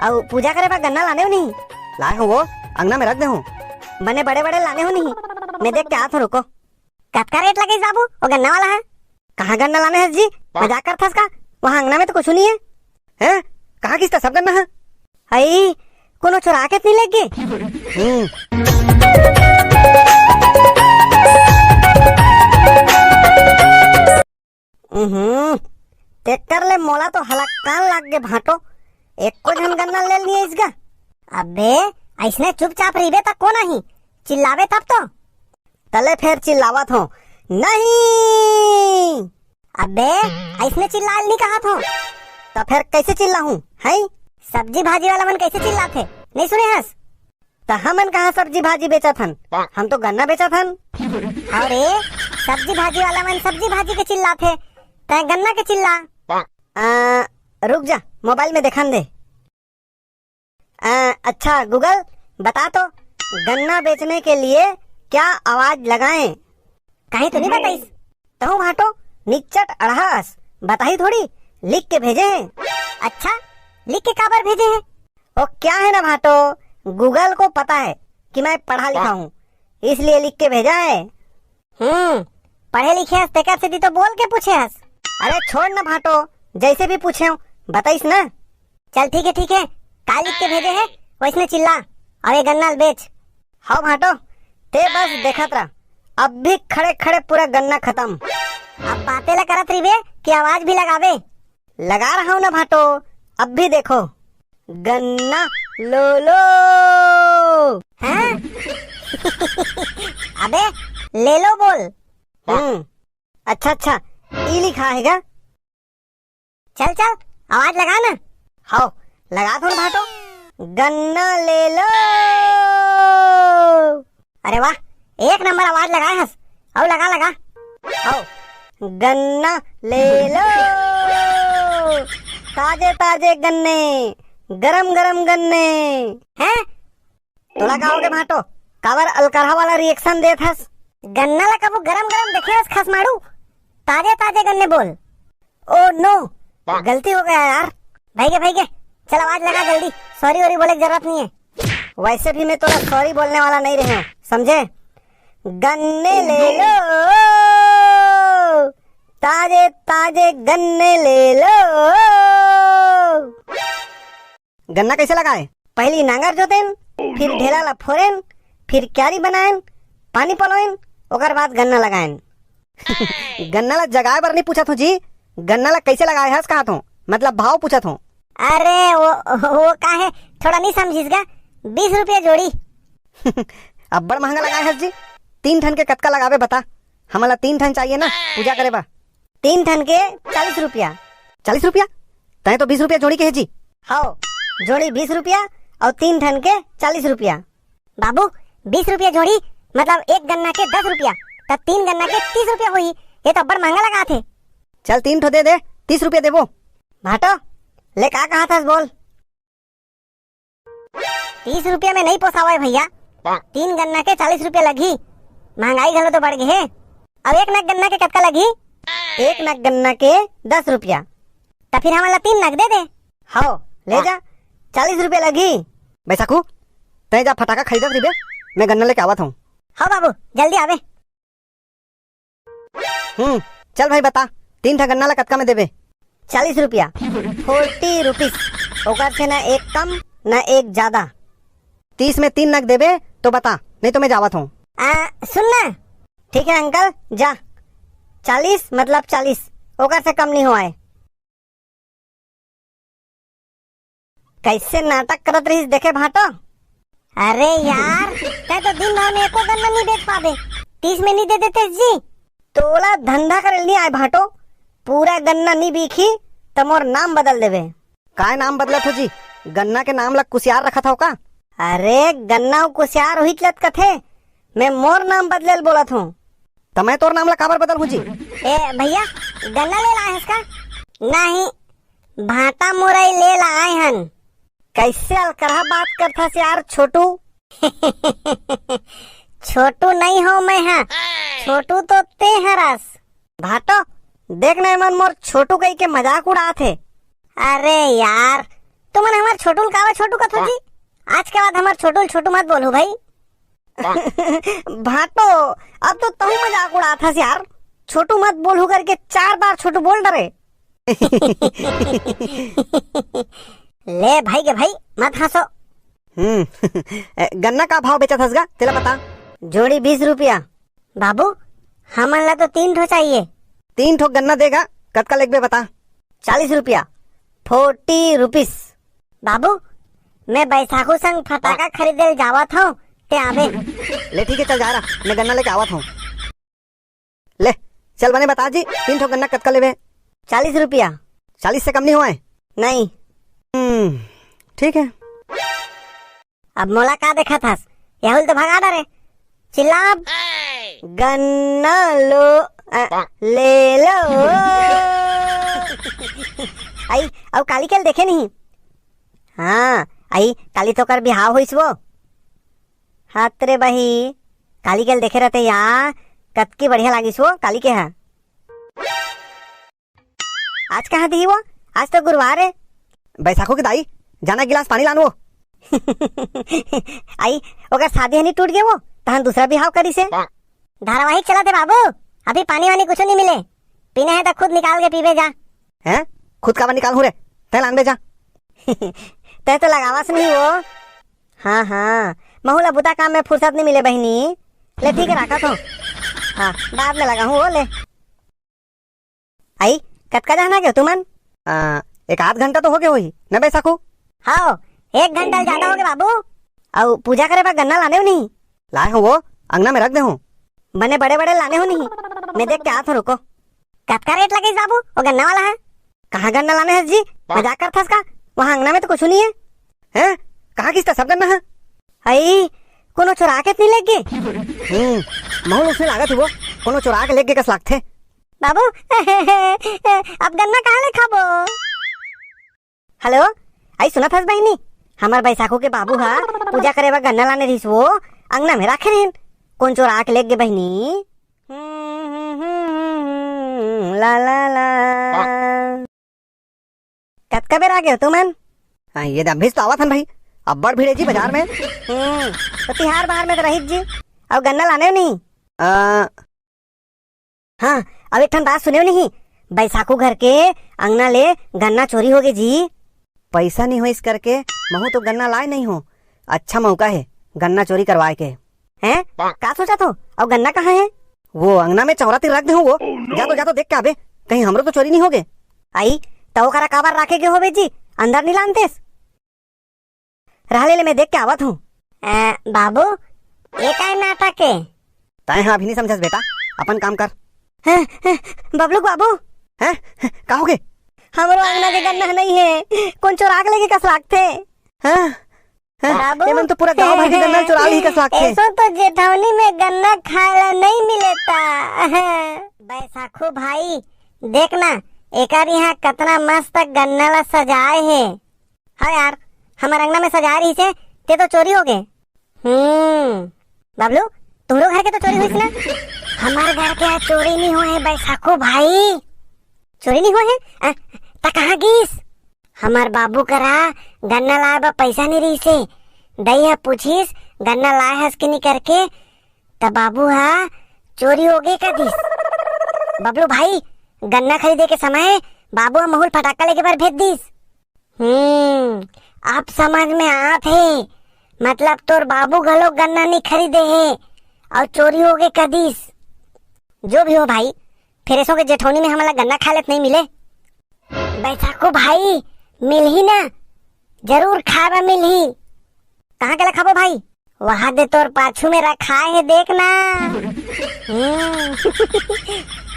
और पूजा करे बा गन्ना लाने हो नहीं? लाए हो वो अंगना में रख दे हूँ। बने बड़े बड़े लाने हो नहीं? मैं देख के आता हूँ, रुको। कतका रेट लगे बाबू? वो गन्ना वाला है। कहाँ गन्ना लाने है जी? मजाक करता इसका? वहाँ अंगना में तो कुछ नहीं है। हैं? कहाँ किसका सब गन्ना है? आई कोनो चुरा के नहीं लेगे। ट्रैक्टर ले मोला तो हलकान लाग गे भाटो। एक को झन गन्ना ले लिए इसका। अबे ऐसने चुपचाप रहिबे तक को नहीं चिल्लावे तब तो तले फिर चिल्लावत हो नहीं। अबे ऐसने चिल्ला नहीं कहा था तो फिर कैसे चिल्लाऊं? है सब्जी भाजी वाला मन कैसे चिल्लाते नहीं सुने हस? तो हमन कहाँ सब्जी भाजी बेचा थन, हम तो गन्ना बेचा थन। अरे सब्जी भाजी वाला मन सब्जी भाजी के चिल्लाते तय गन्ना के चिल्ला। रुक जा मोबाइल में दिखान दे। अच्छा गूगल बता तो गन्ना बेचने के लिए क्या आवाज लगाएं? कहीं तो नहीं बताइस तो भाटो निचट अड़हास बताई थोड़ी लिख के भेजे हैं। अच्छा लिख के काबर भेजे हैं? वो क्या है ना भाटो, गूगल को पता है कि मैं पढ़ा लिखा हूँ इसलिए लिख के भेजा है। पढ़े लिखे हस तेकर से दी तो बोल के पूछे हस। अरे छोड़ ना भाटो, जैसे भी पूछे हो बताइस ना। चल ठीक है का लिख के भेजे है वैसने चिल्ला और ये गन्ना बेच। हाँ भाटो ते बस देखत रहा, अब भी खड़े खड़े पूरा गन्ना खत्म। अब बातें ला करत रही बे कि आवाज भी लगावे। लगा रहा हूँ ना भाटो, अब भी देखो गन्ना लो लो। हैं? अबे ले लो बोल। अच्छा ई लिखा है क्या? चल आवाज लगा ना। हाँ लगा दो भाटो, गन्ना ले लो। अरे वाह एक नंबर आवाज लगाए हस। आओ लगा आओ गन्ना ले लो, ताजे गन्ने, गरम गन्ने हैं? तो लगाओगे भाटो कावर अलकरहा वाला रिएक्शन देत हस। गन्ना ला कबू गरम देखे हस खस मारू, ताजे गन्ने बोल। ओ नो गलती हो गया यार। भाई चल आवाज लगा जल्दी, सॉरी वॉरी बोले की जरूरत नहीं है। वैसे भी मैं थोड़ा सॉरी बोलने वाला नहीं रहा हूँ समझे। गन्ने ले लो, ताजे गन्ने ले लो। गन्ना कैसे लगाए? पहली नांगर जोतेन, फिर ढेला ला फोरेन, फिर क्यारी बनाएन, पानी पलोएन, ओकर बाद गन्ना लगाएन। गन्ना ला जगाए बर नहीं पूछा थो जी, गन्ना ला कैसे लगाए हस कहा थो, मतलब भाव पूछा थो। अरे वो का है थोड़ा नहीं समझिसगा, 20 रुपया जोड़ी। अब बड़ महंगा लगाए हस जी। 3 ठन के कतका लगावे बता, हमारा 3 ठन चाहिए ना पूजा करे बा। 3 ठन के 40 रुपया। 40 रुपया? तय तो 20 रुपया जोड़ी के है जी। हाँ जोड़ी 20 रुपया और 3 ठन के 40 रुपया। बाबू 20 रुपया जोड़ी मतलब एक गन्ना के 10 रुपया, तब 3 गन्ना के 30 रुपया हुई। ये तो बड़ महंगा लगा थे। चल 3 ठो दे 30 रुपया देवो। भाटो ले का कहा था बोल। 30 रुपया में नहीं पोसावा भैया, 3 गन्ना के 40 रुपया लगी। महंगाई घलो तो बढ़ गई है। अब एक नग गन्ना के कतका लगी? एक नग गन्ना के 10 रुपया, तो फिर हमारा 3 नग दे दे। हाँ ले जा 40 रुपया लगी। बैसाखू तय जा फटाका खरीदत रिबे, मैं गन्ना लेके आवत हूँ। हाँ बाबू जल्दी आवे। चल भाई बता 3 ठा गन्ना ला कतका में देबे? 40 रुपया, 40 रुपीस। ओकर से ना एक कम ना एक ज्यादा। 30 में 3 नग देबे तो बता, नहीं तो मैं जावत हूँ। सुन ना, ठीक है अंकल जा। 40 मतलब 40, ओकर से कम नहीं हुआ है। कैसे नाटक करत रही देखे भाटो। अरे यार तै तो दिन भर में एको गन्ना नहीं बेच पाबे, 30 में नहीं दे देते जी। तोला धंधा करे नहीं आए भाटो, पूरा गन्ना नहीं बीखी तो मोर नाम बदल देवे। काय नाम बदलत हो जी? गन्ना के नाम ला कुसियार रखा था का? अरे गन्ना कुसियार हुई चलत कथे, मैं मोर नाम बदलेल बोलत हूँ। तो मैं तोर नाम ला काबर बदल हूँ जी? ए भैया गन्ना ले लाए इसका? नहीं भाटा मुरई ले लाए हन। कैसे अलकरहा बात करता से यार छोटू। छोटू नहीं हो मैं, हाँ छोटू तो ते हरस। भाटो देख न मन मोर छोटू कही के मजाक उड़ा थे। अरे यार तुमन हमार छोटुल कावा छोटू का थोजी। आज के बाद हमार छोटुल छोटू मत बोलू भाई। भाटो अब तो तू मजाक उड़ा था यार, छोटू मत बोलू करके 4 बार छोटू बोल डरे। ले भाई के भाई मत हंसो। गन्ना का भाव बेचा थसगा तेला बता। जोड़ी 20 रुपया। बाबू हमन ला तो 3 ठो चाहिए। 3 ठो गन्ना देगा, कतका लेगबे बता। 40 रुपया। 40 रुपीस। बाबू मैं बैसाखू संग फटाका खरीदे जावत हूँ, ते आवे। ले ठीक है चल जा रहा, मैं गन्ना लेके आवत हूँ। ले चल बने बता जी, 3 ठो गन्ना कतका लेबे। 40 रुपया। 40 से कम नहीं हुआ है? नहीं। ठीक है। अब मोला का देखा था, यहुल तो भगा डरे। चिल्ला गन्ना लो ले लो। आई अब काली केल देखे नहीं। हाँ आई काली तो कर बिहाव हुईस वो। हाथ रे बही काली केल देखे रहते यहाँ, कतकी बढ़िया लागिस वो काली के। है आज कहाँ दी वो? आज तो गुरुवार है। बैसाखो के दाई जाना गिलास पानी लानो। आई ओकर शादी हनी टूट गए वो, तहन दूसरा बिहाव करी से। धारावाहिक चला थे बाबू, अभी पानी वानी कुछ नहीं मिले। पीना है तो खुद निकाल के पीबे जा। हैं खुद का निकाल हो रे, तै लान बे जा। तय तो लगावास नहीं वो। हाँ हाँ महुला बुता काम में फुर्सत नहीं मिले बहनी। ले ठीक है रखा तो। हाँ बाद में लगा हूँ वो। ले आई कतका जाना क्या तुमन? 1 आध घंटा तो हो गया वही न बैसाखू। हाँ 1 घंटा ज्यादा हो गया बाबू। और पूजा करे बा गन्ना लाने हो नहीं? लाए हो वो अंगना में रख दे हूँ। बने बड़े बड़े लाने हो नहीं? मैं देख के आता हूँ, रुको। कतका रेट लगे बाबू? वो गन्ना वाला है। कहाँ गन्ना लाने है जी? मजाक करता का? वहाँ अंगना में तो कुछ नहीं है। हैं कहाँ किसका सब गन्ना है? आई कोनो चुरा के नहीं लेगे। महल उसने लागत वो कोनो चुरा के लेके कस लागथे। बाबू अब गन्ना कहाँ ले खाबो? हेलो आई सुना था बहनी, हमार बैसाखू के बाबू हा पूजा करे बा गन्ना लाने रहीस वो अंगना में रखे रहेन। कौन चोरा के ले गे बहनी? ला ला ला। कतका बेर आ गए तुमन? ये दम्भिस तो आवत हन भाई, अब बड़ भीड़ जी बाजार में। तो तिहार बाहर में तो रही जी। अब गन्ना लाने नहीं? हाँ अब एक ठन बात सुने नहीं, बैसाखू घर के अंगना ले गन्ना चोरी हो गए जी। पैसा नहीं हो इस करके महू तो गन्ना लाए नहीं हो। अच्छा मौका है गन्ना चोरी करवाए के। हैं का सोचा तो? अब गन्ना कहाँ है? वो अंगना में चौराती रख दे हूँ वो। जा तो देख के आबे, कहीं हमरो तो चोरी नहीं हो गए। आई तो करा काबर रखे के हो बे जी, अंदर नहीं लानते रहले ले। मैं देख के आवत हूँ। बाबू ये का नाटक है? ताए हाँ अभी नहीं समझस बेटा, अपन काम कर। बबलू बाबू हैं का हो गए? हमारो अंगना के गन्ना नहीं है, कौन चोरा के लेके कस लागथे। बाबू तो पूरा गांव भर के गन्ना चुरा ली कस लागथे। ऐसो तो जेठवनी में गन्ना खाएला नहीं मिलेता। बैसाखू भाई देखना एकर यहाँ कितना मस्त गन्ना ला सजाए है। हाँ यार हमारे अंगना में सजा रही से ते तो चोरी हो गए। बबलू तुम्हारे घर के तो चोरी हुई थी ना? हमारे घर के यहाँ चोरी नहीं हुए है बैसाखू भाई, चोरी नहीं हुए है। ता कहाँ गिस? हमार बाबू करा गन्ना लाए बा पैसा नहीं रही से दैया पूछिस गन्ना लाए हस कि नहीं करके, तब बाबू हा चोरी हो गई का दिस। बबलू भाई गन्ना खरीदे के समय बाबू महुल फटाका लेके बार भेज दिस। अब समझ में आत है, मतलब तोर बाबू गलो गन्ना नहीं खरीदे है और चोरी हो गए कदीस। जो भी हो भाई फिर ऐसो के जेठौनी में हमारा गन्ना खा लेत नहीं मिले। बैसाखू भाई मिल ही ना, जरूर खावा मिल ही। कहाँ के खाबो भाई? वहां दे तोर पाछू में रखा है देखना।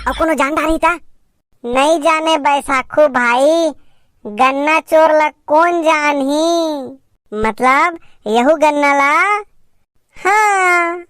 और कोनो जानदारी था? नहीं जाने बैसाखू भाई, गन्ना चोर ला कौन जान ही, मतलब यहू गन्ना ला। हाँ